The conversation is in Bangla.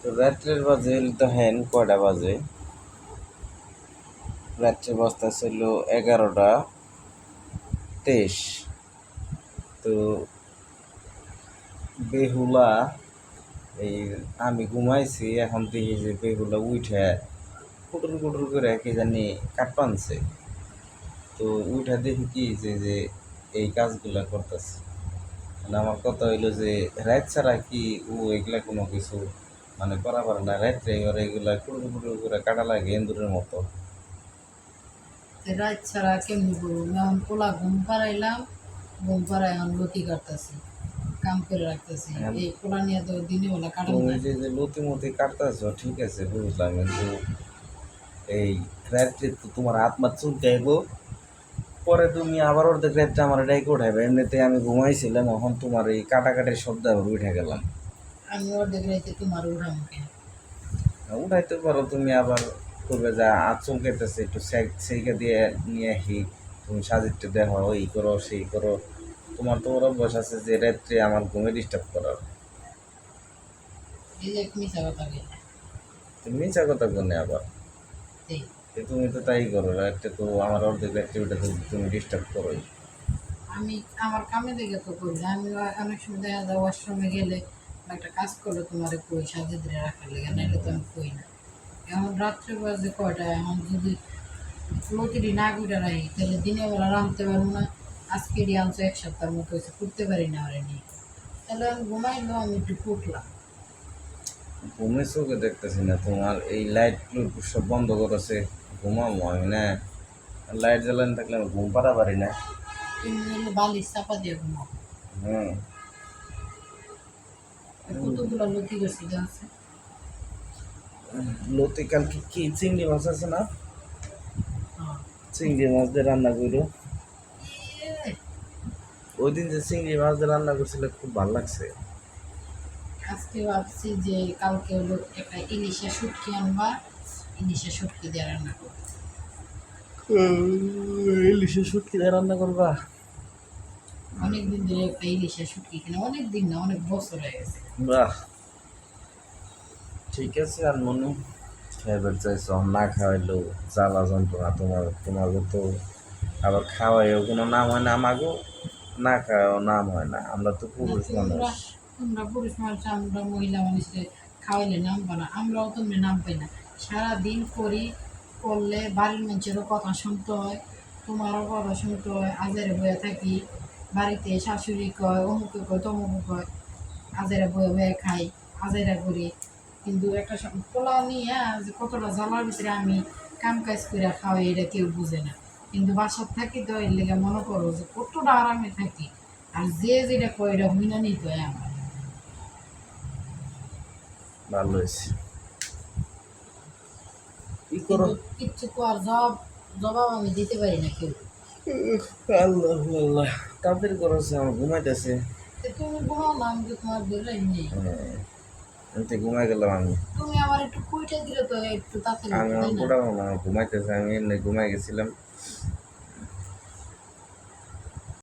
তো রাত্রের বাজে তো হ্যান কয়টা বাজে? রাত্রে বস্তা ছিল 11টা 23। তো বেহুলা এই আমি ঘুমাইছি, এখন দেখি যে বেহুলা উঠে কুটুর কুটুর করে কি জানি কাট পানছে। তো উঠে দেখি কি যে এই কাজগুলা করতেছে। মানে আমার কথা হইলো যে রাত ছাড়া কি ও এগুলা কোনো কিছু মানে করা পারে না? রাত্রে এবার এগুলা কুটুর কুটুর করে কাটা লাগে এন্দুরের মতো। রাত ছাড়া কেমনি করবো? এখন পোলা ঘুম পাড়াইলাম, ঘুম পাড়ায় এখন লতি কাটতেছি, কাম করে রাখতেছি। এখন এই পোলা নিয়ে তো দিনে বেলা কাটানো তুমি যায় না। যে লতিমতি কাটতেছ ঠিক আছে, বুঝলাম, কিন্তু এই রাত্রে তো তোমার আত্মা চুলকাইব, পরে তুমি আবার অর্ধেক রাত্রে আমার ডাইকে উঠাইবে। এমনিতে আমি ঘুমাইছিলাম, এখন তোমার এই কাটাকাটির শব্দ আবার উঠে গেলাম। আমি অর্ধেক রাইতে তোমার উঠাম কেন? উঠাইতে পারো তুমি, আবার করবে যা আঁচল কেটেছে একটু সেইকে দিয়ে নিয়ে আসি, তুমি সাজিদটা দেখো, এই করো সেই করো। তোমার তো ওর অভ্যাস আছে যে রাত্রে আমার ঘুমে ডিস্টার্ব করার। এই যে এক মিশা কথা কে তুমি মিছা কথা বলে আবার এই তুমি তো তাই করো, রাত্রে তো আমার অর্ধেক রাত্রে ওটা তো তুমি ডিস্টার্ব করোই। আমি আমার কামে দেখে তো করি না। আমি অনেক সময় দেখা যায় ওয়াশরুমে গেলে বা একটা কাজ করলে তোমার কই সাজিয়ে রাখার লেগে, নাহলে তো আমি কই না। এখন রাত্রে বাজে কয়টা? এখন যদি লতিটি না গুটা রাখি তাহলে দিনের বেলা রাঁধতে পারবো না। আজকেরই আনছো এক সপ্তাহের মতো হয়েছে, করতে পারি না ওরা নিয়ে। তাহলে আমি ঘুমাইলো, আমি একটু ফুটলাম। ঘুমে চোখে দেখতেছি না, তোমার এই লাইট সব বন্ধ করেছে, ঘুমাবো আমি না। লাইট জ্বালানো থাকলে আমি ঘুম পাড়া পারি না। তুমি হলো বালিশ চাপা দিয়ে ঘুমাও। হুম। কতগুলো লতি গেছে জানছে। লতি কালকে কি চিংড়ি মাছ আছে না? হ্যাঁ। চিংড়ি মাছ দিয়ে রান্না করো। ওই দিন যে চিংড়ি মাছ দিয়ে রান্না করছিল খুব ভালো লাগছে। আজকে ভাবছি যে কালকে হলো একটা ইলিশের শুটকি আনবা, ইলিশের শুটকি দিয়ে রান্না করবো। ইলিশের শুটকি দিয়ে রান্না করবা? অনেকদিন ধরে একটা ইলিশের শুটকি কিনে, অনেক দিন না, অনেক বছর হয়ে গেছে। বাহ, ঠিক আছে। আর মনে খাইবার চাইছো, না খাওয়াইলেও জ্বালা যন্ত্রণা তোমার, তোমাকে তো আবার খাওয়াইও কোনো নাম হয় না, আমাকেও না খাওয়াও নাম হয় না, আমরা তো না, পুরুষ মানুষ। তোমরা তোমরা পুরুষ মানুষ, আমরা মহিলা মানুষকে খাওয়াইলে নাম পাই না, আমরাও তোমরা নাম পাই না। সারাদিন করি, করলে বাড়ির মানুষেরও কথা শুনতে হয়, তোমারও কথা শুনতে হয়। আজেরে বয়ে থাকি বাড়িতে, শাশুড়ি কয় অমুকে কয় তমুকে কয়, আজেরা বয়ে বয়ে খাই, আজেরা করি। কিন্তু একটা পোলাও নিয়ে যে কতটা জ্বালার ভিতরে আমি কাম কাজ করে খাওয়াই, এটা কেউ বুঝে না। কিন্তু বাসার থাকি তো এর লেগে মনে করো যে কতটা আরামে থাকি। আর যে যেটা কয় এটা হইনা নিতে হয় আমার। ভালো হয়েছে। কি করো? কিন্তু কিচ্ছু কর জবাব আমি দিতে পারি না কেউ। আল্লাহ আল্লাহ, তাড়াতাড়ি করেছে, আমার ঘুমাইতেছে। তো তুমি ঘুমাও না, আমি তো তোমার বেলাই নেই। আমি তো ঘুমাই গেলাম আমি। তুমি আমার একটু কুইটা দিলে তো একটু তাড়াতাড়ি আমি হতো, আমার তাই না? গোড়াবো না, আমার ঘুমাইতেছে, আমি এমনি ঘুমাই গেছিলাম।